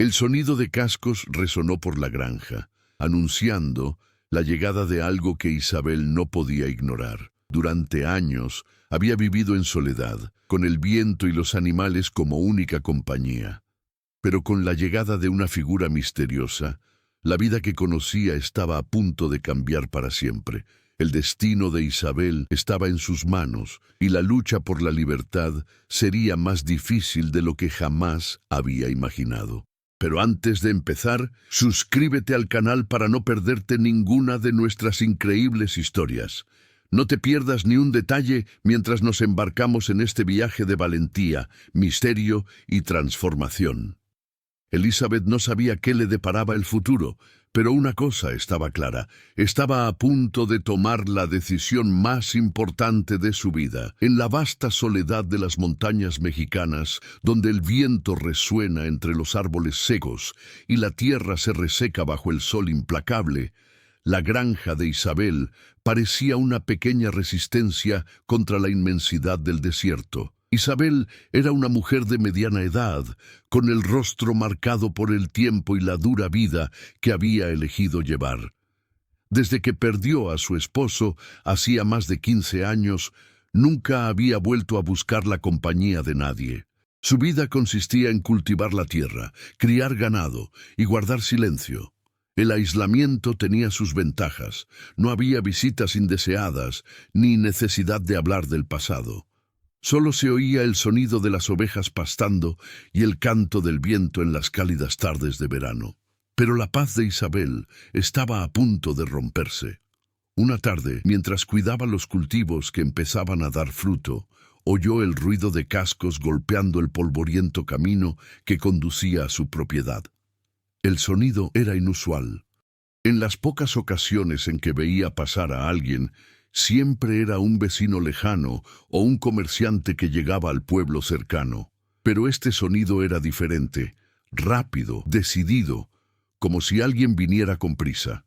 El sonido de cascos resonó por la granja, anunciando la llegada de algo que Isabel no podía ignorar. Durante años había vivido en soledad, con el viento y los animales como única compañía. Pero con la llegada de una figura misteriosa, la vida que conocía estaba a punto de cambiar para siempre. El destino de Isabel estaba en sus manos y la lucha por la libertad sería más difícil de lo que jamás había imaginado. Pero antes de empezar, suscríbete al canal para no perderte ninguna de nuestras increíbles historias. No te pierdas ni un detalle mientras nos embarcamos en este viaje de valentía, misterio y transformación. Elizabeth no sabía qué le deparaba el futuro, pero una cosa estaba clara: estaba a punto de tomar la decisión más importante de su vida. En la vasta soledad de las montañas mexicanas, donde el viento resuena entre los árboles secos y la tierra se reseca bajo el sol implacable, la granja de Isabel parecía una pequeña resistencia contra la inmensidad del desierto. Isabel era una mujer de mediana edad, con el rostro marcado por el tiempo y la dura vida que había elegido llevar. Desde que perdió a su esposo hacía más de 15 años, nunca había vuelto a buscar la compañía de nadie. Su vida consistía en cultivar la tierra, criar ganado y guardar silencio. El aislamiento tenía sus ventajas. No había visitas indeseadas ni necesidad de hablar del pasado. Solo se oía el sonido de las ovejas pastando y el canto del viento en las cálidas tardes de verano. Pero la paz de Isabel estaba a punto de romperse. Una tarde, mientras cuidaba los cultivos que empezaban a dar fruto, oyó el ruido de cascos golpeando el polvoriento camino que conducía a su propiedad. El sonido era inusual. En las pocas ocasiones en que veía pasar a alguien, siempre era un vecino lejano o un comerciante que llegaba al pueblo cercano. Pero este sonido era diferente, rápido, decidido, como si alguien viniera con prisa.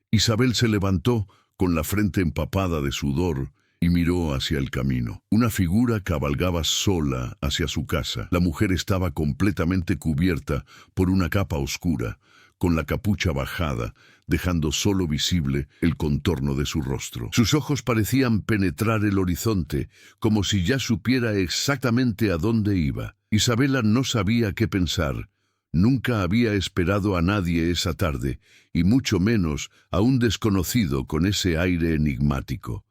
Isabel se levantó, con la frente empapada de sudor, y miró hacia el camino. Una figura cabalgaba sola hacia su casa. La mujer estaba completamente cubierta por una capa oscura, con la capucha bajada, dejando solo visible el contorno de su rostro. Sus ojos parecían penetrar el horizonte, como si ya supiera exactamente a dónde iba. Isabela no sabía qué pensar. Nunca había esperado a nadie esa tarde, y mucho menos a un desconocido con ese aire enigmático.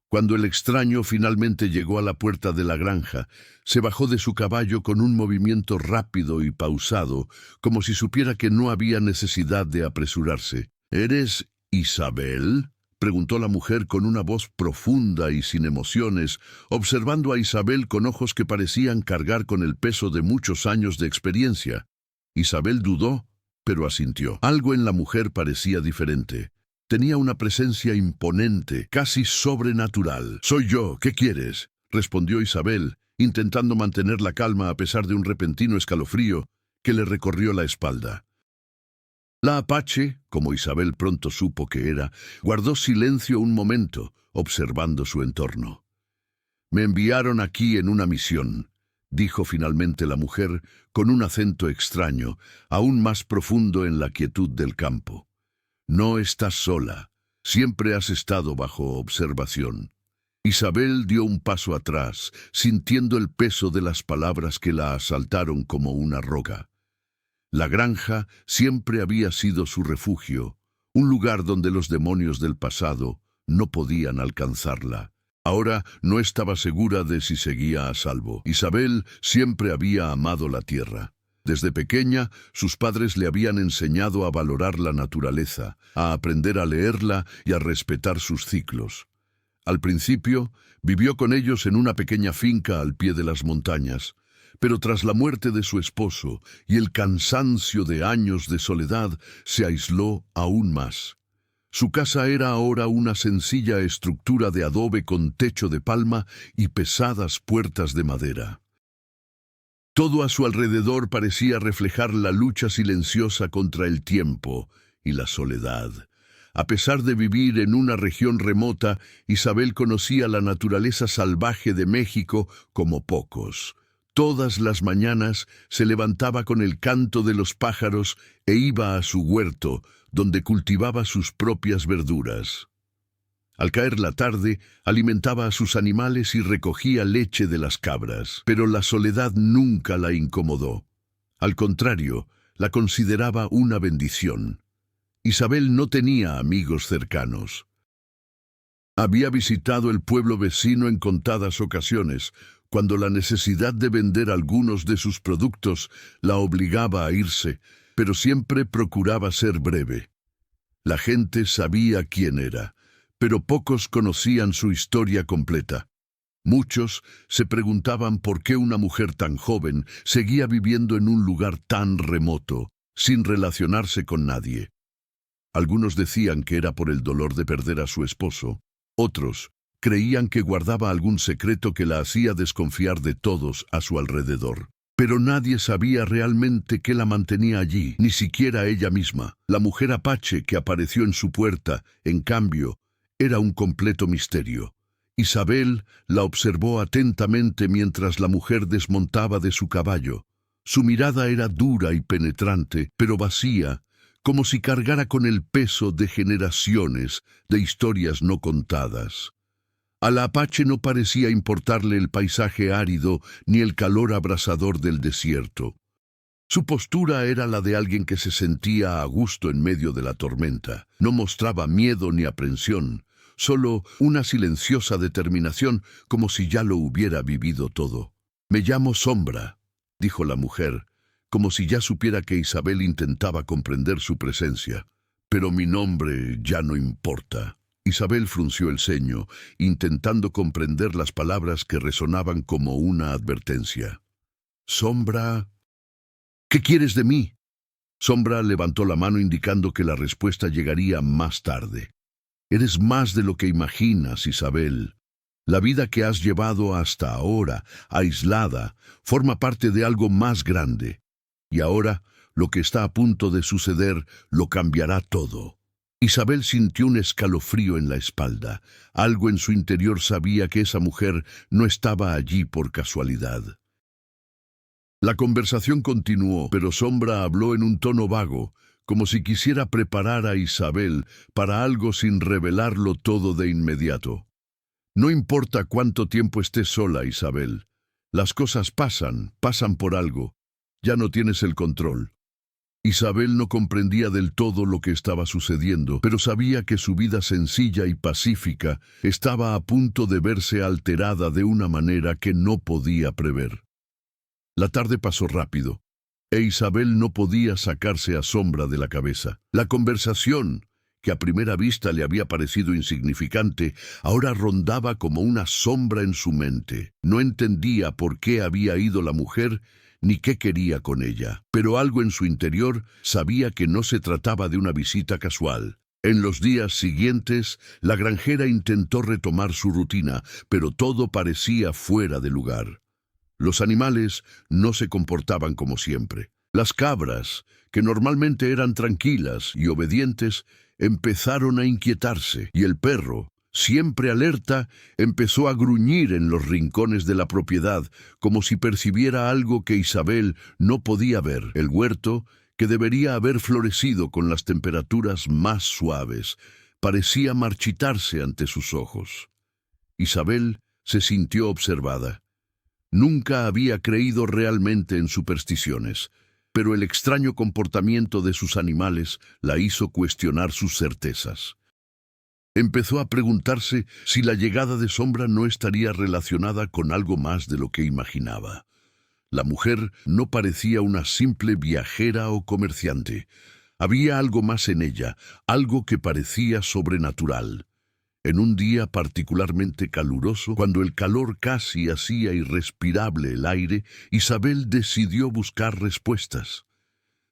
Cuando el extraño finalmente llegó a la puerta de la granja, se bajó de su caballo con un movimiento rápido y pausado, como si supiera que no había necesidad de apresurarse. —¿Eres Isabel? —preguntó la mujer con una voz profunda y sin emociones, observando a Isabel con ojos que parecían cargar con el peso de muchos años de experiencia. Isabel dudó, pero asintió. Algo en la mujer parecía diferente. Tenía una presencia imponente, casi sobrenatural. —Soy yo, ¿qué quieres? —respondió Isabel, intentando mantener la calma a pesar de un repentino escalofrío que le recorrió la espalda. La apache, como Isabel pronto supo que era, guardó silencio un momento, observando su entorno. —Me enviaron aquí en una misión —dijo finalmente la mujer con un acento extraño, aún más profundo en la quietud del campo. No estás sola, siempre has estado bajo observación. Isabel dio un paso atrás, sintiendo el peso de las palabras que la asaltaron como una roca. La granja siempre había sido su refugio, un lugar donde los demonios del pasado no podían alcanzarla. Ahora no estaba segura de si seguía a salvo. Isabel siempre había amado la tierra. Desde pequeña, sus padres le habían enseñado a valorar la naturaleza, a aprender a leerla y a respetar sus ciclos. Al principio, vivió con ellos en una pequeña finca al pie de las montañas, pero tras la muerte de su esposo y el cansancio de años de soledad, se aisló aún más. Su casa era ahora una sencilla estructura de adobe con techo de palma y pesadas puertas de madera. Todo a su alrededor parecía reflejar la lucha silenciosa contra el tiempo y la soledad. A pesar de vivir en una región remota, Isabel conocía la naturaleza salvaje de México como pocos. Todas las mañanas se levantaba con el canto de los pájaros e iba a su huerto, donde cultivaba sus propias verduras. Al caer la tarde, alimentaba a sus animales y recogía leche de las cabras, pero la soledad nunca la incomodó. Al contrario, la consideraba una bendición. Isabel no tenía amigos cercanos. Había visitado el pueblo vecino en contadas ocasiones, cuando la necesidad de vender algunos de sus productos la obligaba a irse, pero siempre procuraba ser breve. La gente sabía quién era, pero pocos conocían su historia completa. Muchos se preguntaban por qué una mujer tan joven seguía viviendo en un lugar tan remoto, sin relacionarse con nadie. Algunos decían que era por el dolor de perder a su esposo. Otros creían que guardaba algún secreto que la hacía desconfiar de todos a su alrededor. Pero nadie sabía realmente qué la mantenía allí, ni siquiera ella misma. La mujer apache que apareció en su puerta, en cambio, era un completo misterio. Isabel la observó atentamente mientras la mujer desmontaba de su caballo. Su mirada era dura y penetrante, pero vacía, como si cargara con el peso de generaciones de historias no contadas. A la apache no parecía importarle el paisaje árido ni el calor abrasador del desierto. Su postura era la de alguien que se sentía a gusto en medio de la tormenta. No mostraba miedo ni aprensión, solo una silenciosa determinación, como si ya lo hubiera vivido todo. «Me llamo Sombra», dijo la mujer, como si ya supiera que Isabel intentaba comprender su presencia. «Pero mi nombre ya no importa». Isabel frunció el ceño, intentando comprender las palabras que resonaban como una advertencia. «Sombra, ¿qué quieres de mí?». Sombra levantó la mano indicando que la respuesta llegaría más tarde. «Eres más de lo que imaginas, Isabel. La vida que has llevado hasta ahora, aislada, forma parte de algo más grande. Y ahora, lo que está a punto de suceder lo cambiará todo». Isabel sintió un escalofrío en la espalda. Algo en su interior sabía que esa mujer no estaba allí por casualidad. La conversación continuó, pero Sombra habló en un tono vago, como si quisiera preparar a Isabel para algo sin revelarlo todo de inmediato. «No importa cuánto tiempo estés sola, Isabel. Las cosas pasan por algo. Ya no tienes el control». Isabel no comprendía del todo lo que estaba sucediendo, pero sabía que su vida sencilla y pacífica estaba a punto de verse alterada de una manera que no podía prever. La tarde pasó rápido, e Isabel no podía sacarse a Sombra de la cabeza. La conversación, que a primera vista le había parecido insignificante, ahora rondaba como una sombra en su mente. No entendía por qué había ido la mujer ni qué quería con ella, pero algo en su interior sabía que no se trataba de una visita casual. En los días siguientes, la granjera intentó retomar su rutina, pero todo parecía fuera de lugar. Los animales no se comportaban como siempre. Las cabras, que normalmente eran tranquilas y obedientes, empezaron a inquietarse, y el perro, siempre alerta, empezó a gruñir en los rincones de la propiedad, como si percibiera algo que Isabel no podía ver. El huerto, que debería haber florecido con las temperaturas más suaves, parecía marchitarse ante sus ojos. Isabel se sintió observada. Nunca había creído realmente en supersticiones, pero el extraño comportamiento de sus animales la hizo cuestionar sus certezas. Empezó a preguntarse si la llegada de Sombra no estaría relacionada con algo más de lo que imaginaba. La mujer no parecía una simple viajera o comerciante. Había algo más en ella, algo que parecía sobrenatural. En un día particularmente caluroso, cuando el calor casi hacía irrespirable el aire, Isabel decidió buscar respuestas.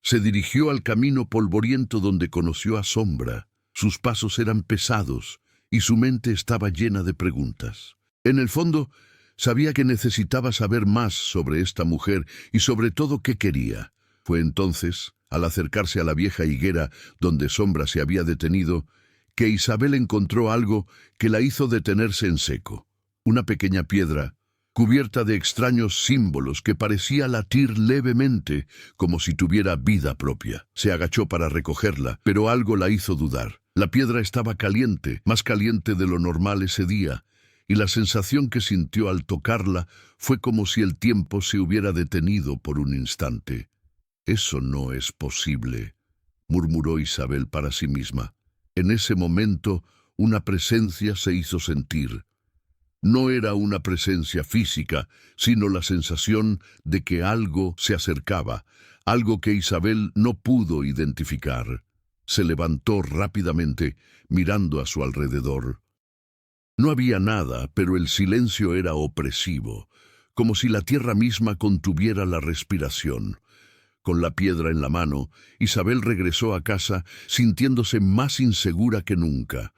Se dirigió al camino polvoriento donde conoció a Sombra. Sus pasos eran pesados y su mente estaba llena de preguntas. En el fondo, sabía que necesitaba saber más sobre esta mujer y sobre todo qué quería. Fue entonces, al acercarse a la vieja higuera donde Sombra se había detenido, que Isabel encontró algo que la hizo detenerse en seco. Una pequeña piedra, cubierta de extraños símbolos que parecía latir levemente, como si tuviera vida propia. Se agachó para recogerla, pero algo la hizo dudar. La piedra estaba caliente, más caliente de lo normal ese día, y la sensación que sintió al tocarla fue como si el tiempo se hubiera detenido por un instante. «Eso no es posible», murmuró Isabel para sí misma. En ese momento, una presencia se hizo sentir. No era una presencia física, sino la sensación de que algo se acercaba, algo que Isabel no pudo identificar. Se levantó rápidamente, mirando a su alrededor. No había nada, pero el silencio era opresivo, como si la tierra misma contuviera la respiración. Con la piedra en la mano, Isabel regresó a casa sintiéndose más insegura que nunca.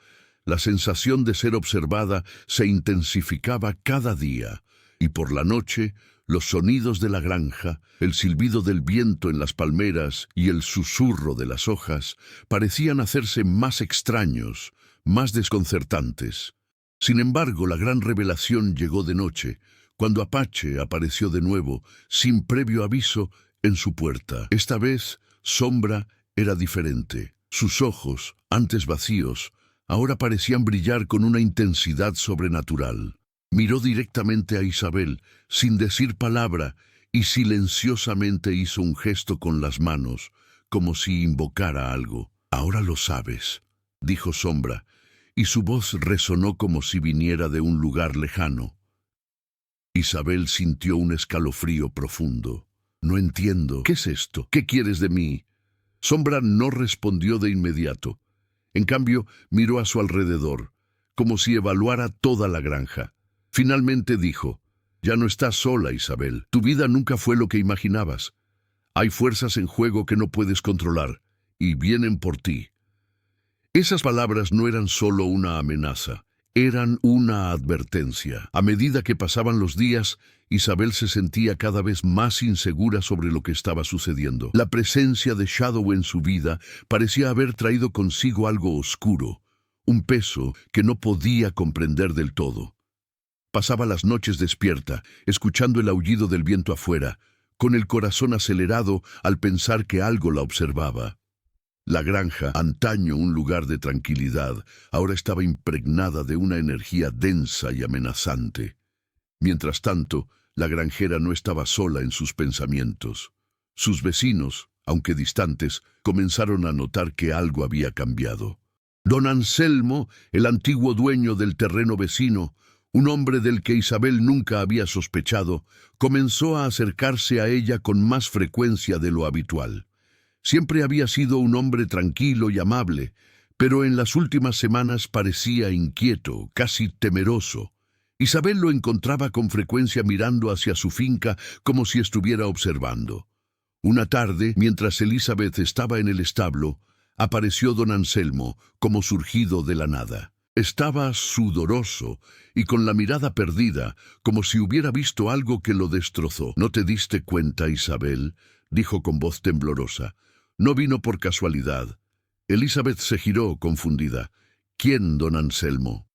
La sensación de ser observada se intensificaba cada día, y por la noche, los sonidos de la granja, el silbido del viento en las palmeras y el susurro de las hojas parecían hacerse más extraños, más desconcertantes. Sin embargo, la gran revelación llegó de noche, cuando Apache apareció de nuevo, sin previo aviso, en su puerta. Esta vez, Sombra era diferente. Sus ojos, antes vacíos, ahora parecían brillar con una intensidad sobrenatural. Miró directamente a Isabel, sin decir palabra, y silenciosamente hizo un gesto con las manos, como si invocara algo. «Ahora lo sabes», dijo Sombra, y su voz resonó como si viniera de un lugar lejano. Isabel sintió un escalofrío profundo. «No entiendo. ¿Qué es esto? ¿Qué quieres de mí?» Sombra no respondió de inmediato. En cambio, miró a su alrededor, como si evaluara toda la granja. Finalmente dijo: «Ya no estás sola, Isabel. Tu vida nunca fue lo que imaginabas. Hay fuerzas en juego que no puedes controlar, y vienen por ti». Esas palabras no eran solo una amenaza, eran una advertencia. A medida que pasaban los días, Isabel se sentía cada vez más insegura sobre lo que estaba sucediendo. La presencia de Shadow en su vida parecía haber traído consigo algo oscuro, un peso que no podía comprender del todo. Pasaba las noches despierta, escuchando el aullido del viento afuera, con el corazón acelerado al pensar que algo la observaba. La granja, antaño un lugar de tranquilidad, ahora estaba impregnada de una energía densa y amenazante. Mientras tanto, la granjera no estaba sola en sus pensamientos. Sus vecinos, aunque distantes, comenzaron a notar que algo había cambiado. Don Anselmo, el antiguo dueño del terreno vecino, un hombre del que Isabel nunca había sospechado, comenzó a acercarse a ella con más frecuencia de lo habitual. Siempre había sido un hombre tranquilo y amable, pero en las últimas semanas parecía inquieto, casi temeroso. Isabel lo encontraba con frecuencia mirando hacia su finca como si estuviera observando. Una tarde, mientras Elizabeth estaba en el establo, apareció don Anselmo, como surgido de la nada. Estaba sudoroso y con la mirada perdida, como si hubiera visto algo que lo destrozó. «¿No te diste cuenta, Isabel?», dijo con voz temblorosa. «No vino por casualidad». Elizabeth se giró, confundida. «¿Quién, don Anselmo?»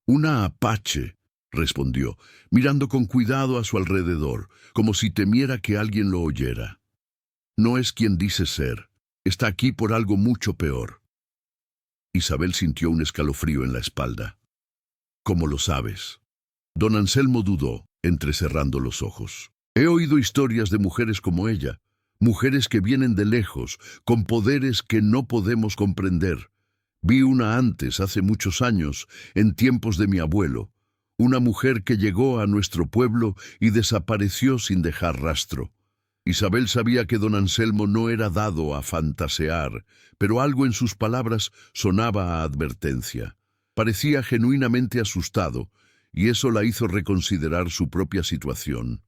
«Una apache», respondió, mirando con cuidado a su alrededor, como si temiera que alguien lo oyera. «No es quien dice ser. Está aquí por algo mucho peor». Isabel sintió un escalofrío en la espalda. «¿Cómo lo sabes?» Don Anselmo dudó, entrecerrando los ojos. «He oído historias de mujeres como ella, mujeres que vienen de lejos, con poderes que no podemos comprender. Vi una antes, hace muchos años, en tiempos de mi abuelo, una mujer que llegó a nuestro pueblo y desapareció sin dejar rastro». Isabel sabía que don Anselmo no era dado a fantasear, pero algo en sus palabras sonaba a advertencia. Parecía genuinamente asustado, y eso la hizo reconsiderar su propia situación.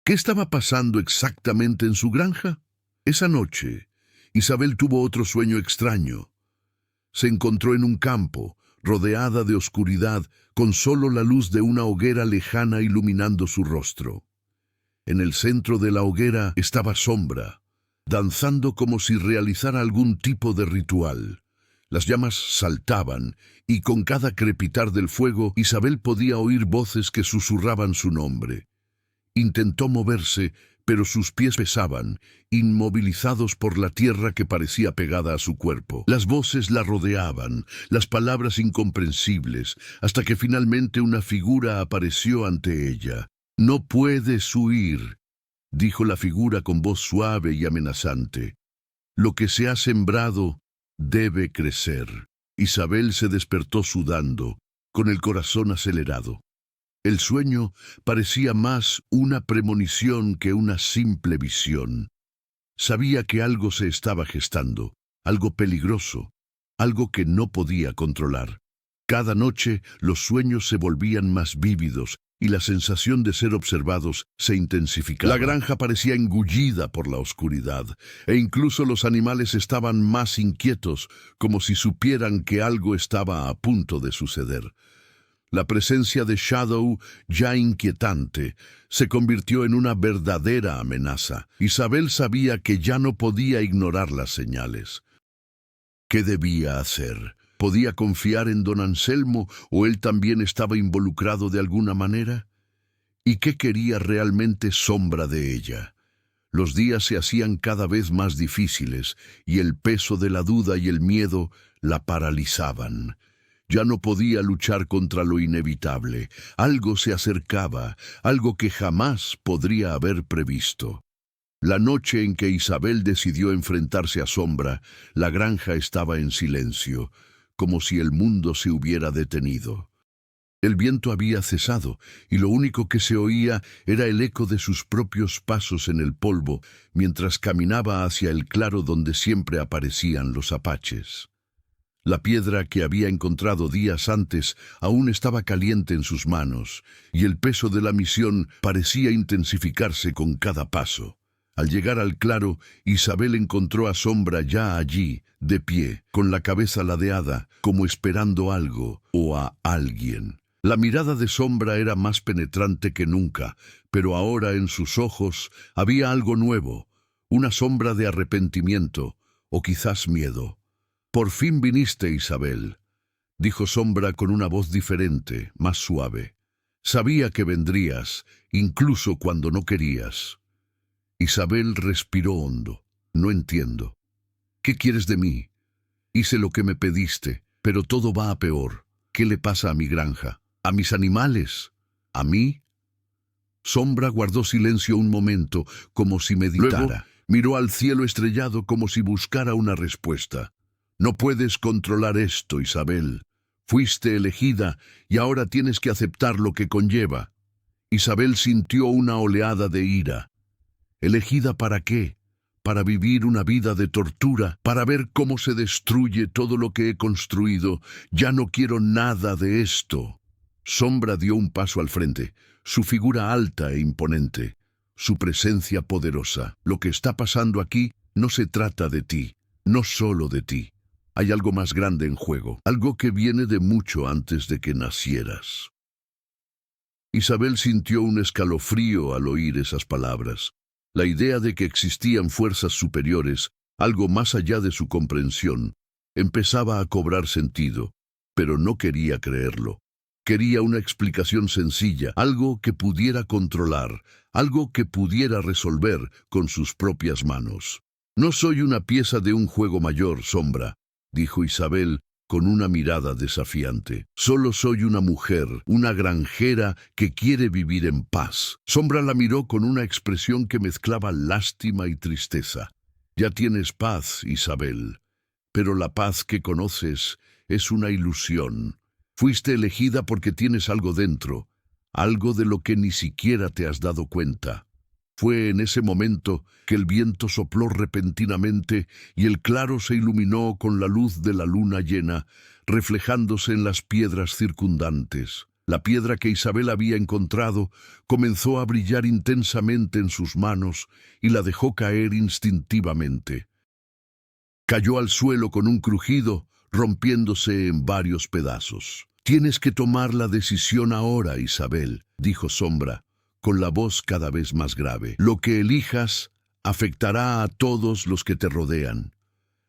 ¿Qué estaba pasando exactamente en su granja? Esa noche, Isabel tuvo otro sueño extraño. Se encontró en un campo, rodeada de oscuridad, con solo la luz de una hoguera lejana iluminando su rostro. En el centro de la hoguera estaba Sombra, danzando como si realizara algún tipo de ritual. Las llamas saltaban, y con cada crepitar del fuego, Isabel podía oír voces que susurraban su nombre. Intentó moverse, pero sus pies pesaban, inmovilizados por la tierra que parecía pegada a su cuerpo. Las voces la rodeaban, las palabras incomprensibles, hasta que finalmente una figura apareció ante ella. «No puedes huir», dijo la figura con voz suave y amenazante. «Lo que se ha sembrado debe crecer». Isabel se despertó sudando, con el corazón acelerado. El sueño parecía más una premonición que una simple visión. Sabía que algo se estaba gestando, algo peligroso, algo que no podía controlar. Cada noche los sueños se volvían más vívidos y la sensación de ser observados se intensificaba. La granja parecía engullida por la oscuridad, e incluso los animales estaban más inquietos, como si supieran que algo estaba a punto de suceder. La presencia de Shadow, ya inquietante, se convirtió en una verdadera amenaza. Isabel sabía que ya no podía ignorar las señales. ¿Qué debía hacer? ¿Podía confiar en don Anselmo o él también estaba involucrado de alguna manera? ¿Y qué quería realmente Sombra de ella? Los días se hacían cada vez más difíciles y el peso de la duda y el miedo la paralizaban. Ya no podía luchar contra lo inevitable. Algo se acercaba, algo que jamás podría haber previsto. La noche en que Isabel decidió enfrentarse a Sombra, la granja estaba en silencio, como si el mundo se hubiera detenido. El viento había cesado, y lo único que se oía era el eco de sus propios pasos en el polvo, mientras caminaba hacia el claro donde siempre aparecían los apaches. La piedra que había encontrado días antes aún estaba caliente en sus manos, y el peso de la misión parecía intensificarse con cada paso. Al llegar al claro, Isabel encontró a Sombra ya allí, de pie, con la cabeza ladeada, como esperando algo o a alguien. La mirada de Sombra era más penetrante que nunca, pero ahora en sus ojos había algo nuevo, una sombra de arrepentimiento, o quizás miedo. «Por fin viniste, Isabel», dijo Sombra con una voz diferente, más suave. «Sabía que vendrías, incluso cuando no querías». Isabel respiró hondo. «No entiendo. ¿Qué quieres de mí? Hice lo que me pediste, pero todo va a peor. ¿Qué le pasa a mi granja? ¿A mis animales? ¿A mí?» Sombra guardó silencio un momento, como si meditara. Luego miró al cielo estrellado como si buscara una respuesta. «No puedes controlar esto, Isabel. Fuiste elegida y ahora tienes que aceptar lo que conlleva». Isabel sintió una oleada de ira. ¿Elegida para qué? ¿Para vivir una vida de tortura? ¿Para ver cómo se destruye todo lo que he construido? Ya no quiero nada de esto. Sombra dio un paso al frente, su figura alta e imponente, su presencia poderosa. «Lo que está pasando aquí no se trata de ti, no solo de ti. Hay algo más grande en juego, algo que viene de mucho antes de que nacieras». Isabel sintió un escalofrío al oír esas palabras. La idea de que existían fuerzas superiores, algo más allá de su comprensión, empezaba a cobrar sentido, pero no quería creerlo. Quería una explicación sencilla, algo que pudiera controlar, algo que pudiera resolver con sus propias manos. «No soy una pieza de un juego mayor, Sombra», dijo Isabel con una mirada desafiante. «Solo soy una mujer, una granjera que quiere vivir en paz». Sombra la miró con una expresión que mezclaba lástima y tristeza. «Ya tienes paz, Isabel, pero la paz que conoces es una ilusión. Fuiste elegida porque tienes algo dentro, algo de lo que ni siquiera te has dado cuenta». Fue en ese momento que el viento sopló repentinamente y el claro se iluminó con la luz de la luna llena, reflejándose en las piedras circundantes. La piedra que Isabel había encontrado comenzó a brillar intensamente en sus manos y la dejó caer instintivamente. Cayó al suelo con un crujido, rompiéndose en varios pedazos. «Tienes que tomar la decisión ahora, Isabel», dijo Sombra, con la voz cada vez más grave. «Lo que elijas afectará a todos los que te rodean.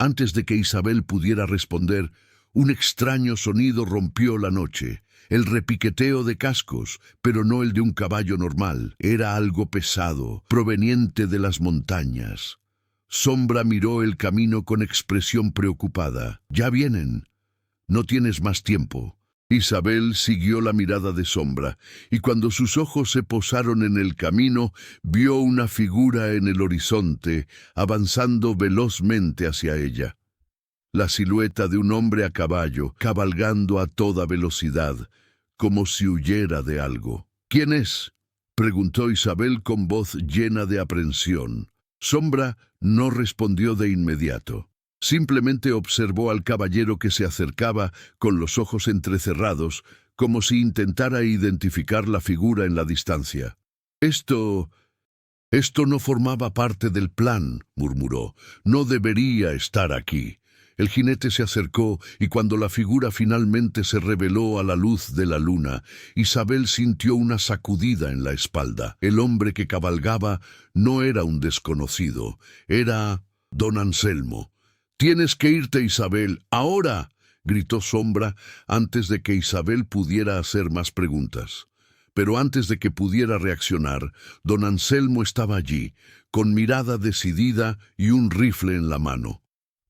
Antes de que Isabel pudiera responder, un extraño sonido rompió la noche. El repiqueteo de cascos, pero no el de un caballo normal. Era algo pesado, proveniente de las montañas. Sombra miró el camino con expresión preocupada. «Ya vienen. No tienes más tiempo». Isabel siguió la mirada de Sombra, y cuando sus ojos se posaron en el camino, vio una figura en el horizonte, avanzando velozmente hacia ella. La silueta de un hombre a caballo, cabalgando a toda velocidad, como si huyera de algo. «¿Quién es?», preguntó Isabel con voz llena de aprensión. Sombra no respondió de inmediato. Simplemente observó al caballero que se acercaba con los ojos entrecerrados, como si intentara identificar la figura en la distancia. Esto no formaba parte del plan», murmuró. «No debería estar aquí». El jinete se acercó, y cuando la figura finalmente se reveló a la luz de la luna, Isabel sintió una sacudida en la espalda. El hombre que cabalgaba no era un desconocido, era don Anselmo. «Tienes que irte, Isabel, ahora», gritó Sombra antes de que Isabel pudiera hacer más preguntas. Pero antes de que pudiera reaccionar, don Anselmo estaba allí, con mirada decidida y un rifle en la mano.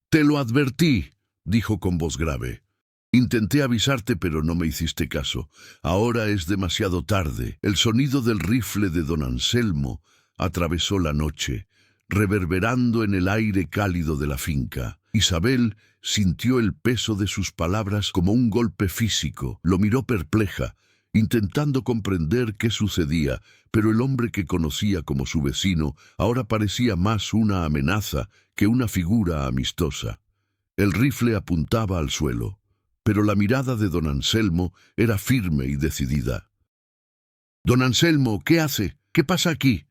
«Te lo advertí», dijo con voz grave. «Intenté avisarte, pero no me hiciste caso. Ahora es demasiado tarde». El sonido del rifle de don Anselmo atravesó la noche, reverberando en el aire cálido de la finca. Isabel sintió el peso de sus palabras como un golpe físico. Lo miró perpleja, intentando comprender qué sucedía, pero el hombre que conocía como su vecino ahora parecía más una amenaza que una figura amistosa. El rifle apuntaba al suelo, pero la mirada de don Anselmo era firme y decidida. «Don Anselmo, ¿qué hace? ¿Qué pasa aquí?»,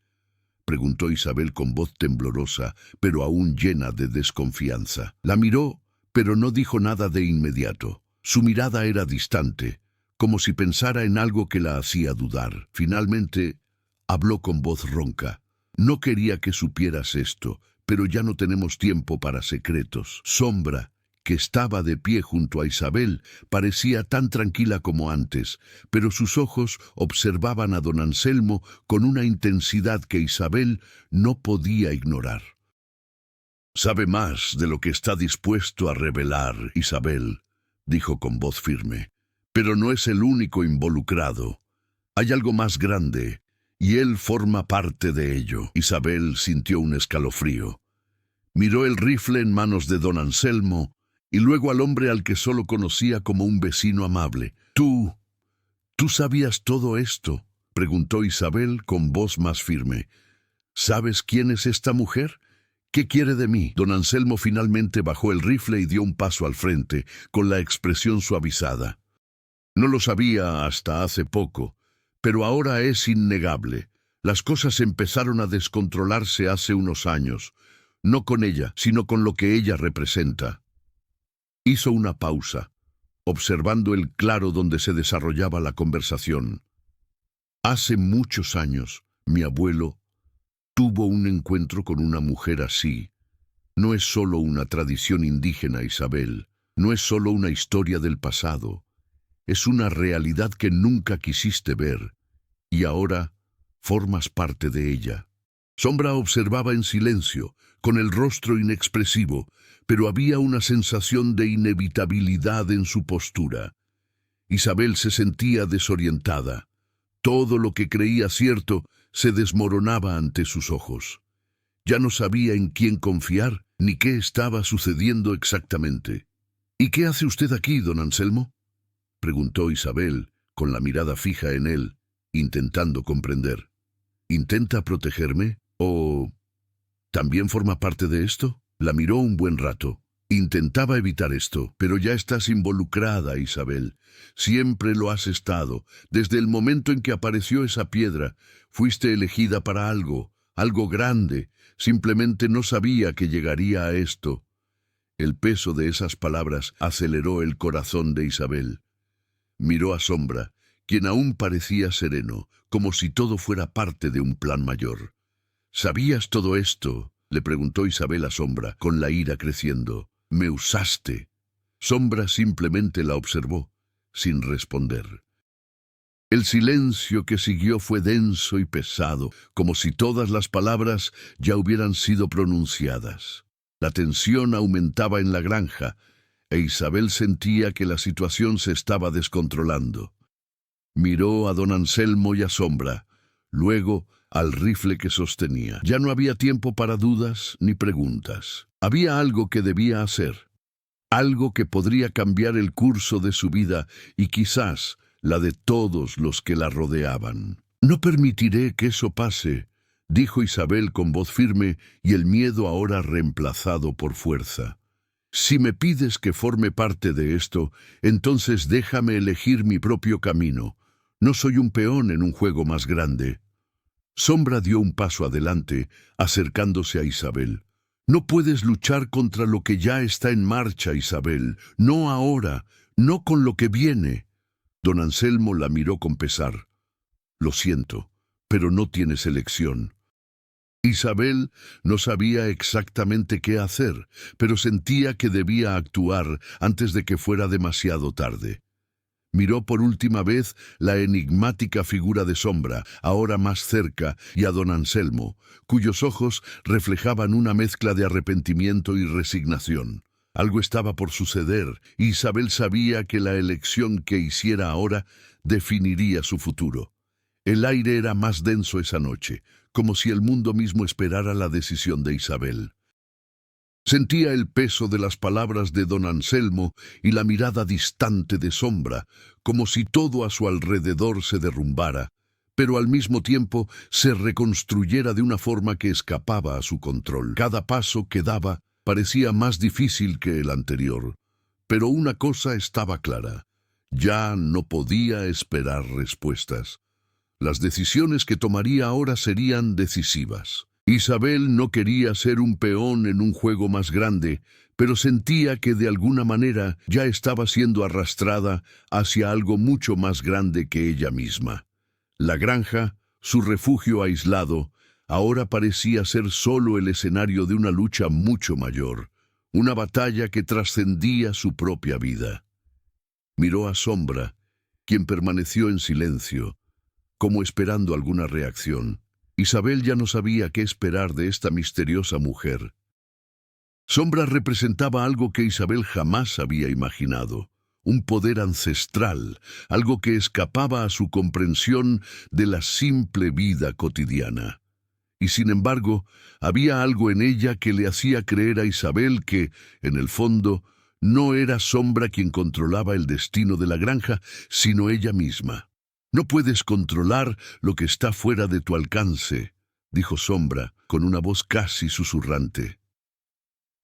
preguntó Isabel con voz temblorosa, pero aún llena de desconfianza. La miró, pero no dijo nada de inmediato. Su mirada era distante, como si pensara en algo que la hacía dudar. Finalmente, habló con voz ronca. «No quería que supieras esto, pero ya no tenemos tiempo para secretos». Sombra, que estaba de pie junto a Isabel, parecía tan tranquila como antes, pero sus ojos observaban a don Anselmo con una intensidad que Isabel no podía ignorar. «Sabe más de lo que está dispuesto a revelar, Isabel», dijo con voz firme. «Pero no es el único involucrado. Hay algo más grande, y él forma parte de ello». Isabel sintió un escalofrío. Miró el rifle en manos de don Anselmo, y luego al hombre al que solo conocía como un vecino amable. «¿Tú sabías todo esto?», preguntó Isabel con voz más firme. «¿Sabes quién es esta mujer? ¿Qué quiere de mí?». Don Anselmo finalmente bajó el rifle y dio un paso al frente, con la expresión suavizada. «No lo sabía hasta hace poco, pero ahora es innegable. Las cosas empezaron a descontrolarse hace unos años, no con ella, sino con lo que ella representa». Hizo una pausa, observando el claro donde se desarrollaba la conversación. «Hace muchos años, mi abuelo tuvo un encuentro con una mujer así. No es solo una tradición indígena, Isabel. No es solo una historia del pasado. Es una realidad que nunca quisiste ver, y ahora formas parte de ella». Sombra observaba en silencio, con el rostro inexpresivo, pero había una sensación de inevitabilidad en su postura. Isabel se sentía desorientada. Todo lo que creía cierto se desmoronaba ante sus ojos. Ya no sabía en quién confiar ni qué estaba sucediendo exactamente. «¿Y qué hace usted aquí, don Anselmo?», preguntó Isabel, con la mirada fija en él, intentando comprender. «¿Intenta protegerme? ¿O también forma parte de esto?». La miró un buen rato. «Intentaba evitar esto, pero ya estás involucrada, Isabel. Siempre lo has estado. Desde el momento en que apareció esa piedra, fuiste elegida para algo grande. Simplemente no sabía que llegaría a esto». El peso de esas palabras aceleró el corazón de Isabel. Miró a Sombra, quien aún parecía sereno, como si todo fuera parte de un plan mayor. «¿Sabías todo esto?», le preguntó Isabel a Sombra, con la ira creciendo. Me usaste. Sombra simplemente la observó, sin responder. El silencio que siguió fue denso y pesado, como si todas las palabras ya hubieran sido pronunciadas. La tensión aumentaba en la granja, e Isabel sentía que la situación se estaba descontrolando. Miró a don Anselmo y a Sombra, luego al rifle que sostenía. Ya no había tiempo para dudas ni preguntas. Había algo que debía hacer, algo que podría cambiar el curso de su vida y quizás la de todos los que la rodeaban. «No permitiré que eso pase», dijo Isabel con voz firme y el miedo ahora reemplazado por fuerza. «Si me pides que forme parte de esto, entonces déjame elegir mi propio camino. No soy un peón en un juego más grande». Sombra dio un paso adelante, acercándose a Isabel. «No puedes luchar contra lo que ya está en marcha, Isabel. No ahora, no con lo que viene». Don Anselmo la miró con pesar. «Lo siento, pero no tienes elección». Isabel no sabía exactamente qué hacer, pero sentía que debía actuar antes de que fuera demasiado tarde. Miró por última vez la enigmática figura de Sombra, ahora más cerca, y a don Anselmo, cuyos ojos reflejaban una mezcla de arrepentimiento y resignación. Algo estaba por suceder, y Isabel sabía que la elección que hiciera ahora definiría su futuro. El aire era más denso esa noche, como si el mundo mismo esperara la decisión de Isabel. Sentía el peso de las palabras de don Anselmo y la mirada distante de Sombra, como si todo a su alrededor se derrumbara, pero al mismo tiempo se reconstruyera de una forma que escapaba a su control. Cada paso que daba parecía más difícil que el anterior, pero una cosa estaba clara: ya no podía esperar respuestas. Las decisiones que tomaría ahora serían decisivas. Isabel no quería ser un peón en un juego más grande, pero sentía que de alguna manera ya estaba siendo arrastrada hacia algo mucho más grande que ella misma. La granja, su refugio aislado, ahora parecía ser solo el escenario de una lucha mucho mayor, una batalla que trascendía su propia vida. Miró a Sombra, quien permaneció en silencio, como esperando alguna reacción. Isabel ya no sabía qué esperar de esta misteriosa mujer. Sombra representaba algo que Isabel jamás había imaginado, un poder ancestral, algo que escapaba a su comprensión de la simple vida cotidiana. Y sin embargo, había algo en ella que le hacía creer a Isabel que, en el fondo, no era Sombra quien controlaba el destino de la granja, sino ella misma. «No puedes controlar lo que está fuera de tu alcance», dijo Sombra, con una voz casi susurrante.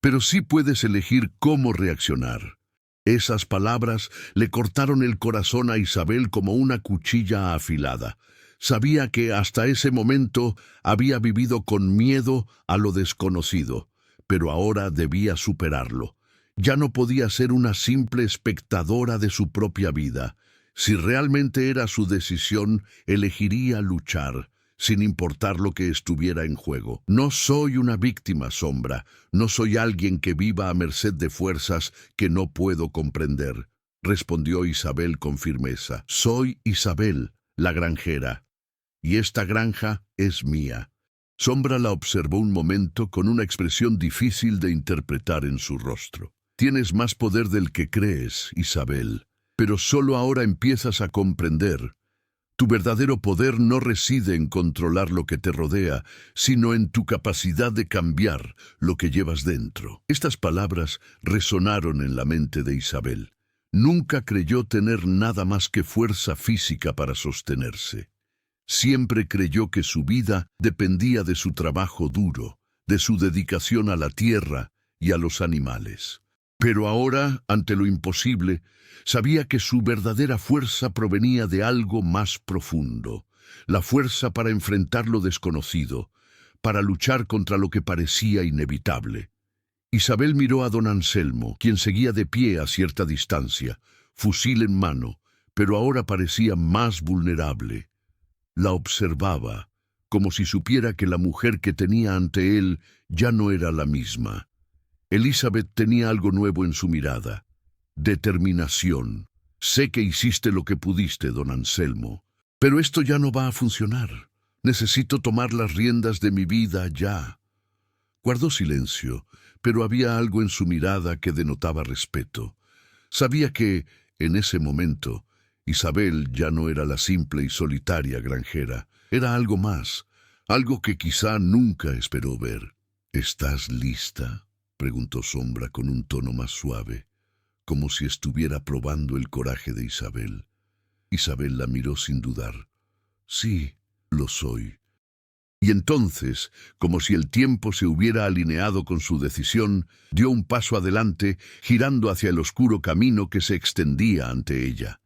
«Pero sí puedes elegir cómo reaccionar». Esas palabras le cortaron el corazón a Isabel como una cuchilla afilada. Sabía que hasta ese momento había vivido con miedo a lo desconocido, pero ahora debía superarlo. Ya no podía ser una simple espectadora de su propia vida. Si realmente era su decisión, elegiría luchar, sin importar lo que estuviera en juego. «No soy una víctima, Sombra. No soy alguien que viva a merced de fuerzas que no puedo comprender», respondió Isabel con firmeza. «Soy Isabel, la granjera, y esta granja es mía». Sombra la observó un momento con una expresión difícil de interpretar en su rostro. «Tienes más poder del que crees, Isabel. Pero solo ahora empiezas a comprender. Tu verdadero poder no reside en controlar lo que te rodea, sino en tu capacidad de cambiar lo que llevas dentro». Estas palabras resonaron en la mente de Isabel. Nunca creyó tener nada más que fuerza física para sostenerse. Siempre creyó que su vida dependía de su trabajo duro, de su dedicación a la tierra y a los animales. Pero ahora, ante lo imposible, sabía que su verdadera fuerza provenía de algo más profundo, la fuerza para enfrentar lo desconocido, para luchar contra lo que parecía inevitable. Isabel miró a don Anselmo, quien seguía de pie a cierta distancia, fusil en mano, pero ahora parecía más vulnerable. La observaba, como si supiera que la mujer que tenía ante él ya no era la misma. Elizabeth tenía algo nuevo en su mirada. Determinación. Sé que hiciste lo que pudiste, don Anselmo, pero esto ya no va a funcionar. Necesito tomar las riendas de mi vida ya. Guardó silencio, pero había algo en su mirada que denotaba respeto. Sabía que, en ese momento, Isabel ya no era la simple y solitaria granjera. Era algo más, algo que quizá nunca esperó ver. ¿Estás lista?, preguntó Sombra con un tono más suave, como si estuviera probando el coraje de Isabel. Isabel la miró sin dudar. Sí, lo soy. Y entonces, como si el tiempo se hubiera alineado con su decisión, dio un paso adelante, girando hacia el oscuro camino que se extendía ante ella.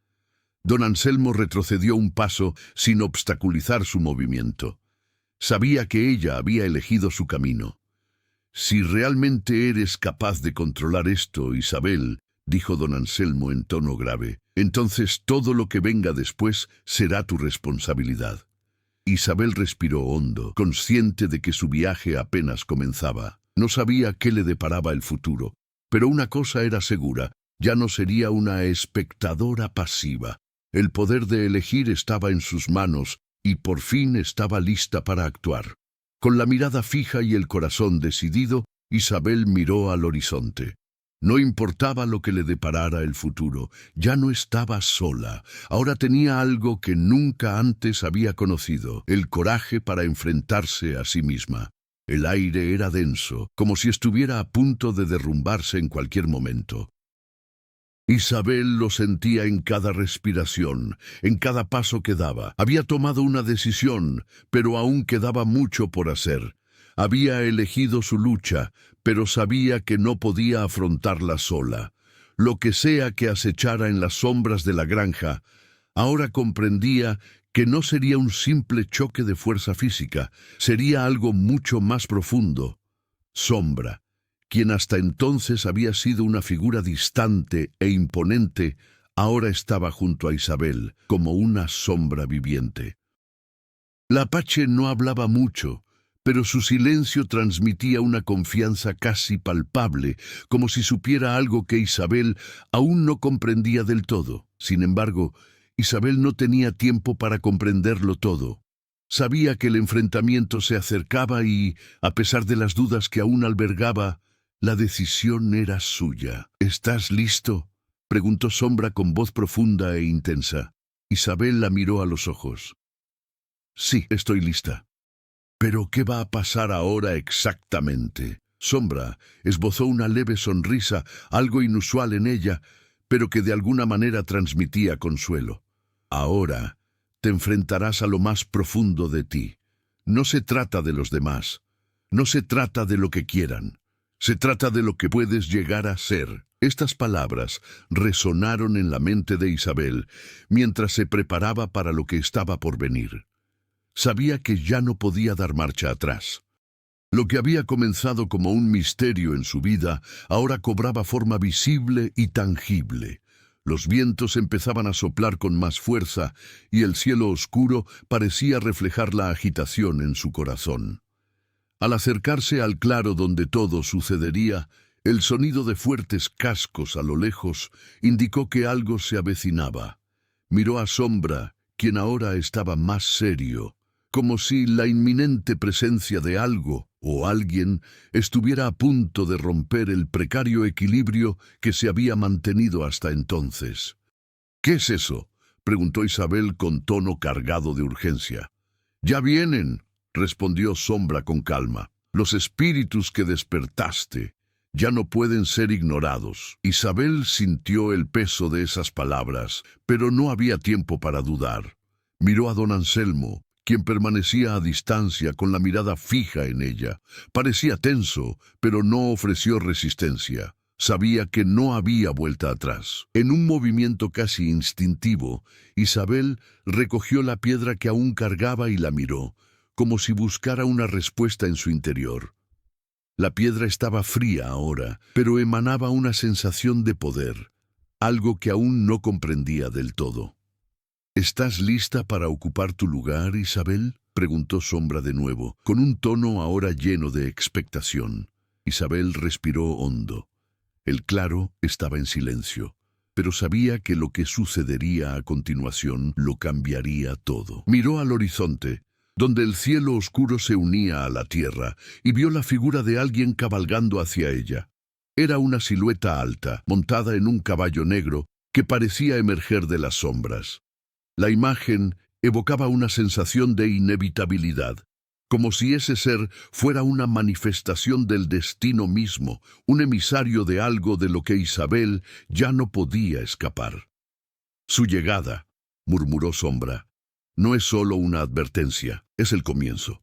Don Anselmo retrocedió un paso sin obstaculizar su movimiento. Sabía que ella había elegido su camino. «Si realmente eres capaz de controlar esto, Isabel», dijo don Anselmo en tono grave, «entonces todo lo que venga después será tu responsabilidad». Isabel respiró hondo, consciente de que su viaje apenas comenzaba. No sabía qué le deparaba el futuro, pero una cosa era segura: ya no sería una espectadora pasiva. El poder de elegir estaba en sus manos y por fin estaba lista para actuar. Con la mirada fija y el corazón decidido, Isabel miró al horizonte. No importaba lo que le deparara el futuro, ya no estaba sola. Ahora tenía algo que nunca antes había conocido: el coraje para enfrentarse a sí misma. El aire era denso, como si estuviera a punto de derrumbarse en cualquier momento. Isabel lo sentía en cada respiración, en cada paso que daba. Había tomado una decisión, pero aún quedaba mucho por hacer. Había elegido su lucha, pero sabía que no podía afrontarla sola. Lo que sea que acechara en las sombras de la granja, ahora comprendía que no sería un simple choque de fuerza física, sería algo mucho más profundo. Sombra, quien hasta entonces había sido una figura distante e imponente, ahora estaba junto a Isabel, como una sombra viviente. La Apache no hablaba mucho, pero su silencio transmitía una confianza casi palpable, como si supiera algo que Isabel aún no comprendía del todo. Sin embargo, Isabel no tenía tiempo para comprenderlo todo. Sabía que el enfrentamiento se acercaba y, a pesar de las dudas que aún albergaba, la decisión era suya. «¿Estás listo?», preguntó Sombra con voz profunda e intensa. Isabel la miró a los ojos. «Sí, estoy lista». «¿Pero qué va a pasar ahora exactamente?». Sombra esbozó una leve sonrisa, algo inusual en ella, pero que de alguna manera transmitía consuelo. «Ahora te enfrentarás a lo más profundo de ti. No se trata de los demás, no se trata de lo que quieran, se trata de lo que puedes llegar a ser». Estas palabras resonaron en la mente de Isabel mientras se preparaba para lo que estaba por venir. Sabía que ya no podía dar marcha atrás. Lo que había comenzado como un misterio en su vida ahora cobraba forma visible y tangible. Los vientos empezaban a soplar con más fuerza y el cielo oscuro parecía reflejar la agitación en su corazón. Al acercarse al claro donde todo sucedería, el sonido de fuertes cascos a lo lejos indicó que algo se avecinaba. Miró a Sombra, quien ahora estaba más serio, como si la inminente presencia de algo o alguien estuviera a punto de romper el precario equilibrio que se había mantenido hasta entonces. «¿Qué es eso?», preguntó Isabel con tono cargado de urgencia. «Ya vienen», respondió Sombra con calma. «Los espíritus que despertaste ya no pueden ser ignorados». Isabel sintió el peso de esas palabras, pero no había tiempo para dudar. Miró a don Anselmo, quien permanecía a distancia con la mirada fija en ella. Parecía tenso, pero no ofreció resistencia. Sabía que no había vuelta atrás. En un movimiento casi instintivo, Isabel recogió la piedra que aún cargaba y la miró, como si buscara una respuesta en su interior. La piedra estaba fría ahora, pero emanaba una sensación de poder, algo que aún no comprendía del todo. «¿Estás lista para ocupar tu lugar, Isabel?», preguntó Sombra de nuevo, con un tono ahora lleno de expectación. Isabel respiró hondo. El claro estaba en silencio, pero sabía que lo que sucedería a continuación lo cambiaría todo. Miró al horizonte, donde el cielo oscuro se unía a la tierra, y vio la figura de alguien cabalgando hacia ella. Era una silueta alta, montada en un caballo negro, que parecía emerger de las sombras. La imagen evocaba una sensación de inevitabilidad, como si ese ser fuera una manifestación del destino mismo, un emisario de algo de lo que Isabel ya no podía escapar. Su llegada, murmuró Sombra, no es solo una advertencia, es el comienzo.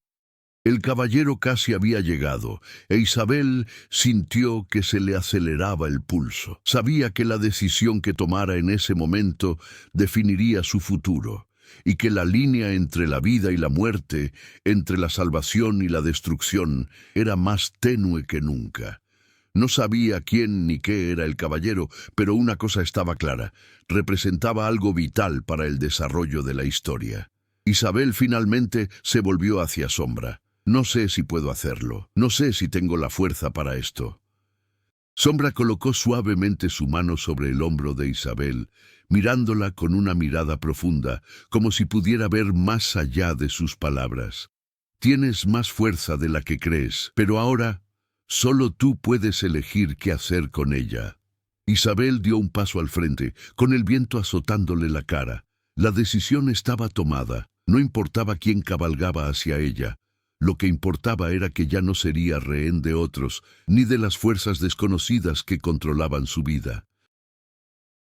El caballero casi había llegado, e Isabel sintió que se le aceleraba el pulso. Sabía que la decisión que tomara en ese momento definiría su futuro, y que la línea entre la vida y la muerte, entre la salvación y la destrucción, era más tenue que nunca. No sabía quién ni qué era el caballero, pero una cosa estaba clara: representaba algo vital para el desarrollo de la historia. Isabel finalmente se volvió hacia Sombra. No sé si puedo hacerlo. No sé si tengo la fuerza para esto. Sombra colocó suavemente su mano sobre el hombro de Isabel, mirándola con una mirada profunda, como si pudiera ver más allá de sus palabras. Tienes más fuerza de la que crees, pero ahora solo tú puedes elegir qué hacer con ella. Isabel dio un paso al frente, con el viento azotándole la cara. La decisión estaba tomada. No importaba quién cabalgaba hacia ella. Lo que importaba era que ya no sería rehén de otros, ni de las fuerzas desconocidas que controlaban su vida.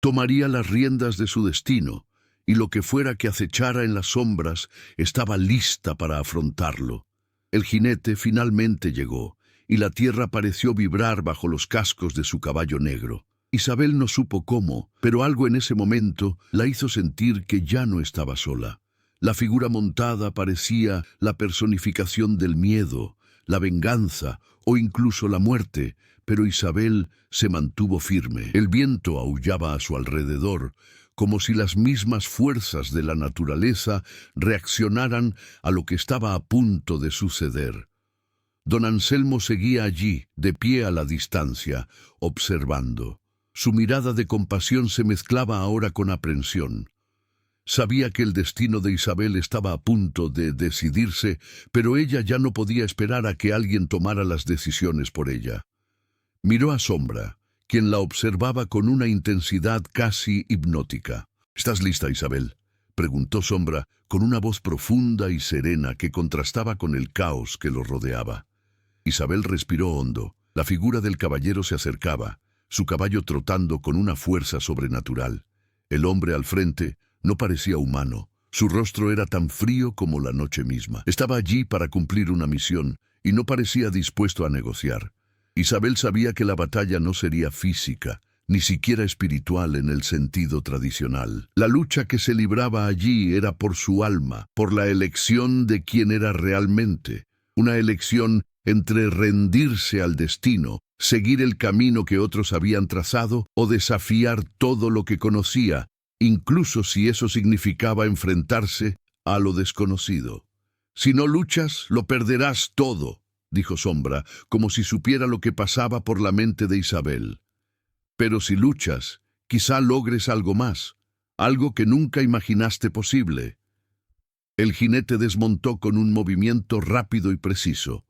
Tomaría las riendas de su destino, y lo que fuera que acechara en las sombras estaba lista para afrontarlo. El jinete finalmente llegó, y la tierra pareció vibrar bajo los cascos de su caballo negro. Isabel no supo cómo, pero algo en ese momento la hizo sentir que ya no estaba sola. La figura montada parecía la personificación del miedo, la venganza o incluso la muerte, pero Isabel se mantuvo firme. El viento aullaba a su alrededor, como si las mismas fuerzas de la naturaleza reaccionaran a lo que estaba a punto de suceder. Don Anselmo seguía allí, de pie a la distancia, observando. Su mirada de compasión se mezclaba ahora con aprensión. Sabía que el destino de Isabel estaba a punto de decidirse, pero ella ya no podía esperar a que alguien tomara las decisiones por ella. Miró a Sombra, quien la observaba con una intensidad casi hipnótica. ¿Estás lista, Isabel?, preguntó Sombra, con una voz profunda y serena que contrastaba con el caos que lo rodeaba. Isabel respiró hondo. La figura del caballero se acercaba, su caballo trotando con una fuerza sobrenatural. El hombre al frente no parecía humano. Su rostro era tan frío como la noche misma. Estaba allí para cumplir una misión y no parecía dispuesto a negociar. Isabel sabía que la batalla no sería física, ni siquiera espiritual en el sentido tradicional. La lucha que se libraba allí era por su alma, por la elección de quién era realmente. Una elección entre rendirse al destino, seguir el camino que otros habían trazado o desafiar todo lo que conocía, incluso si eso significaba enfrentarse a lo desconocido. Si no luchas, lo perderás todo, dijo Sombra, como si supiera lo que pasaba por la mente de Isabel. Pero si luchas, quizá logres algo más, algo que nunca imaginaste posible. El jinete desmontó con un movimiento rápido y preciso.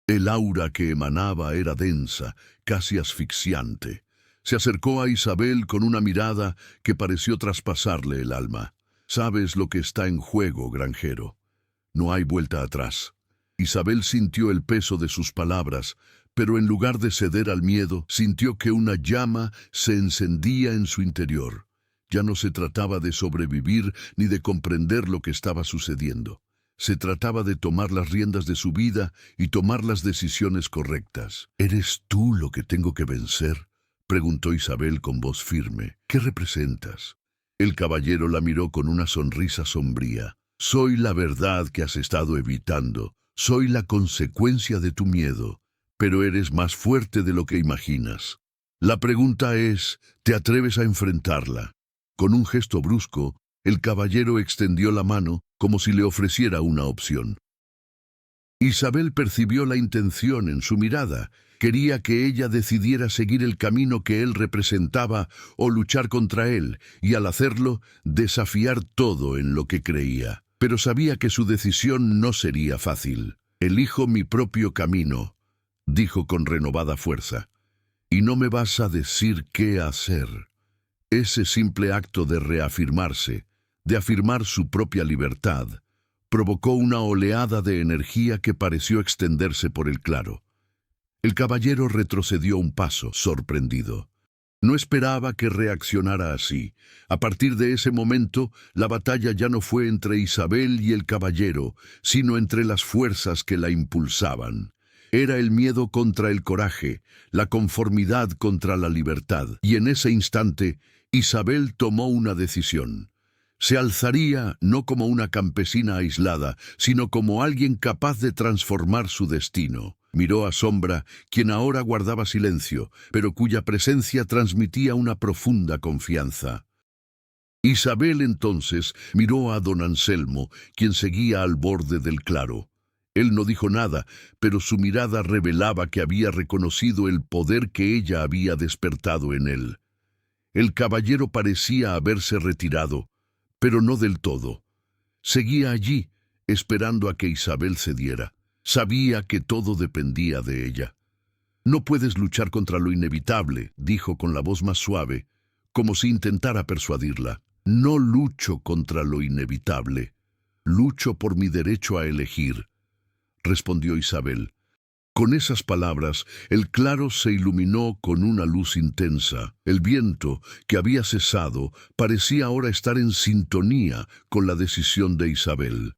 El aura que emanaba era densa, casi asfixiante. Se acercó a Isabel con una mirada que pareció traspasarle el alma. «Sabes lo que está en juego, granjero. No hay vuelta atrás». Isabel sintió el peso de sus palabras, pero en lugar de ceder al miedo, sintió que una llama se encendía en su interior. Ya no se trataba de sobrevivir ni de comprender lo que estaba sucediendo. Se trataba de tomar las riendas de su vida y tomar las decisiones correctas. «¿Eres tú lo que tengo que vencer?», preguntó Isabel con voz firme. «¿Qué representas?». El caballero la miró con una sonrisa sombría. «Soy la verdad que has estado evitando. Soy la consecuencia de tu miedo, pero eres más fuerte de lo que imaginas. La pregunta es, ¿te atreves a enfrentarla?». Con un gesto brusco, el caballero extendió la mano como si le ofreciera una opción. Isabel percibió la intención en su mirada. Quería que ella decidiera seguir el camino que él representaba o luchar contra él, y al hacerlo, desafiar todo en lo que creía. Pero sabía que su decisión no sería fácil. «Elijo mi propio camino», dijo con renovada fuerza. «Y no me vas a decir qué hacer». Ese simple acto de reafirmarse, de afirmar su propia libertad, provocó una oleada de energía que pareció extenderse por el claro. El caballero retrocedió un paso, sorprendido. No esperaba que reaccionara así. A partir de ese momento, la batalla ya no fue entre Isabel y el caballero, sino entre las fuerzas que la impulsaban. Era el miedo contra el coraje, la conformidad contra la libertad. Y en ese instante, Isabel tomó una decisión. Se alzaría no como una campesina aislada, sino como alguien capaz de transformar su destino. Miró a Sombra, quien ahora guardaba silencio, pero cuya presencia transmitía una profunda confianza. Isabel entonces miró a don Anselmo, quien seguía al borde del claro. Él no dijo nada, pero su mirada revelaba que había reconocido el poder que ella había despertado en él. El caballero parecía haberse retirado, pero no del todo. Seguía allí, esperando a que Isabel cediera. Sabía que todo dependía de ella. «No puedes luchar contra lo inevitable», dijo con la voz más suave, como si intentara persuadirla. «No lucho contra lo inevitable. Lucho por mi derecho a elegir», respondió Isabel. Con esas palabras, el claro se iluminó con una luz intensa. El viento, que había cesado, parecía ahora estar en sintonía con la decisión de Isabel.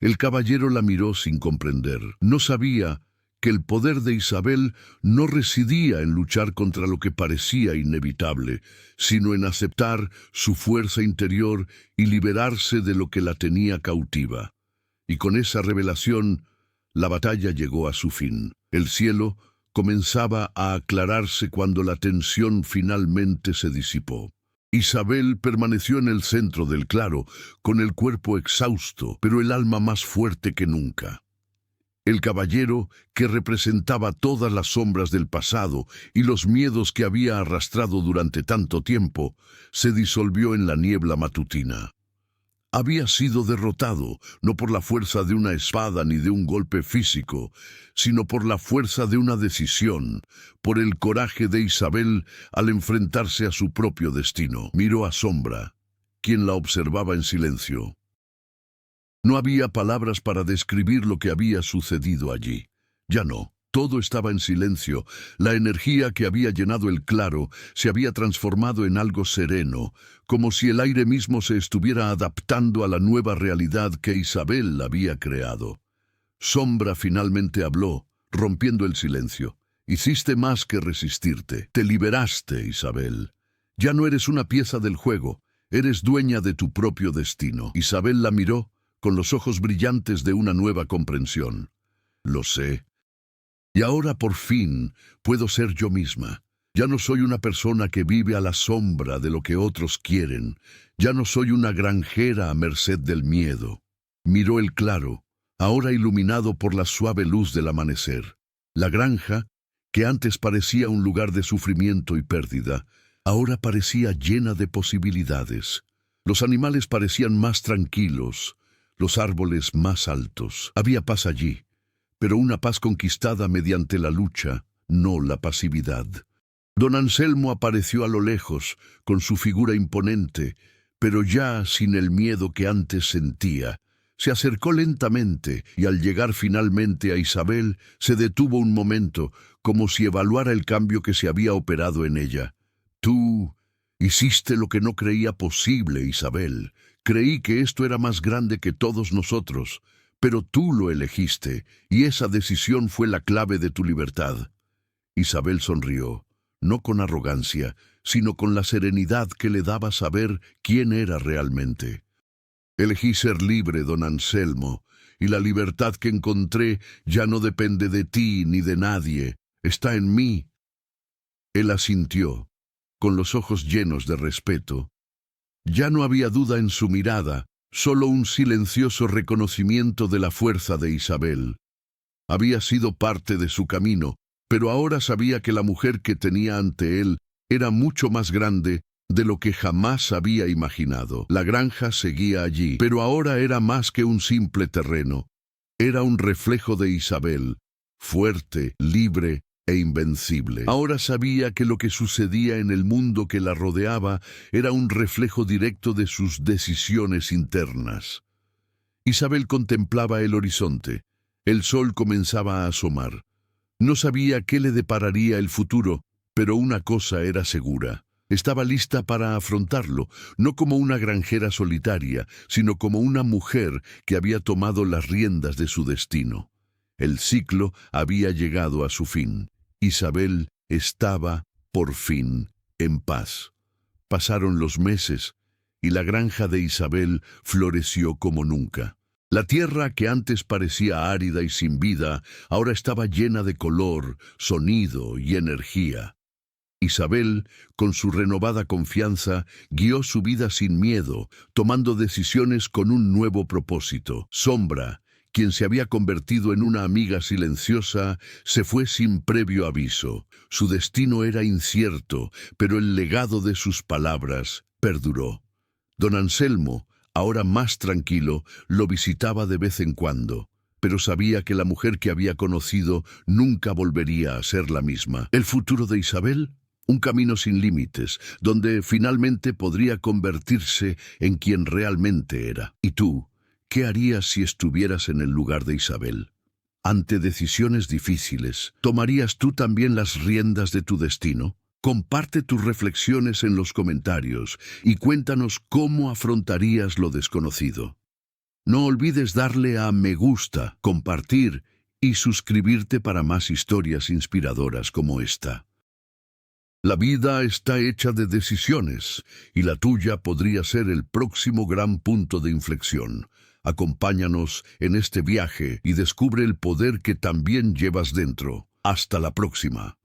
El caballero la miró sin comprender. No sabía que el poder de Isabel no residía en luchar contra lo que parecía inevitable, sino en aceptar su fuerza interior y liberarse de lo que la tenía cautiva. Y con esa revelación, la batalla llegó a su fin. El cielo comenzaba a aclararse cuando la tensión finalmente se disipó. Isabel permaneció en el centro del claro, con el cuerpo exhausto, pero el alma más fuerte que nunca. El caballero, que representaba todas las sombras del pasado y los miedos que había arrastrado durante tanto tiempo, se disolvió en la niebla matutina. Había sido derrotado, no por la fuerza de una espada ni de un golpe físico, sino por la fuerza de una decisión, por el coraje de Isabel al enfrentarse a su propio destino. Miró a Sombra, quien la observaba en silencio. No había palabras para describir lo que había sucedido allí. Ya no. Todo estaba en silencio. La energía que había llenado el claro se había transformado en algo sereno, como si el aire mismo se estuviera adaptando a la nueva realidad que Isabel había creado. Sombra finalmente habló, rompiendo el silencio. «Hiciste más que resistirte. Te liberaste, Isabel. Ya no eres una pieza del juego. Eres dueña de tu propio destino». Isabel la miró, con los ojos brillantes de una nueva comprensión. «Lo sé. Y ahora por fin puedo ser yo misma. Ya no soy una persona que vive a la sombra de lo que otros quieren. Ya no soy una granjera a merced del miedo». Miró el claro, ahora iluminado por la suave luz del amanecer. La granja, que antes parecía un lugar de sufrimiento y pérdida, ahora parecía llena de posibilidades. Los animales parecían más tranquilos, los árboles más altos. Había paz allí, pero una paz conquistada mediante la lucha, no la pasividad. Don Anselmo apareció a lo lejos, con su figura imponente, pero ya sin el miedo que antes sentía. Se acercó lentamente y al llegar finalmente a Isabel, se detuvo un momento, como si evaluara el cambio que se había operado en ella. «Tú hiciste lo que no creía posible, Isabel. Creí que esto era más grande que todos nosotros. Pero tú lo elegiste, y esa decisión fue la clave de tu libertad». Isabel sonrió, no con arrogancia, sino con la serenidad que le daba saber quién era realmente. «Elegí ser libre, don Anselmo, y la libertad que encontré ya no depende de ti ni de nadie. Está en mí». Él asintió, con los ojos llenos de respeto. Ya no había duda en su mirada, solo un silencioso reconocimiento de la fuerza de Isabel. había sido parte de su camino, pero ahora sabía que la mujer que tenía ante él era mucho más grande de lo que jamás había imaginado. La granja seguía allí, pero ahora era más que un simple terreno. Era un reflejo de Isabel, fuerte, libre e invencible. Ahora sabía que lo que sucedía en el mundo que la rodeaba era un reflejo directo de sus decisiones internas. Isabel contemplaba el horizonte. El sol comenzaba a asomar. No sabía qué le depararía el futuro, pero una cosa era segura. Estaba lista para afrontarlo, no como una granjera solitaria, sino como una mujer que había tomado las riendas de su destino. El ciclo había llegado a su fin. Isabel estaba, por fin, en paz. Pasaron los meses, y la granja de Isabel floreció como nunca. La tierra que antes parecía árida y sin vida, ahora estaba llena de color, sonido y energía. Isabel, con su renovada confianza, guió su vida sin miedo, tomando decisiones con un nuevo propósito. Sombra, quien se había convertido en una amiga silenciosa, se fue sin previo aviso. Su destino era incierto, pero el legado de sus palabras perduró. Don Anselmo, ahora más tranquilo, lo visitaba de vez en cuando, pero sabía que la mujer que había conocido nunca volvería a ser la misma. ¿El futuro de Isabel? Un camino sin límites, donde finalmente podría convertirse en quien realmente era. ¿Y tú? ¿Qué harías si estuvieras en el lugar de Isabel? Ante decisiones difíciles, ¿tomarías tú también las riendas de tu destino? Comparte tus reflexiones en los comentarios y cuéntanos cómo afrontarías lo desconocido. No olvides darle a me gusta, compartir y suscribirte para más historias inspiradoras como esta. La vida está hecha de decisiones y la tuya podría ser el próximo gran punto de inflexión. Acompáñanos en este viaje y descubre el poder que también llevas dentro. Hasta la próxima.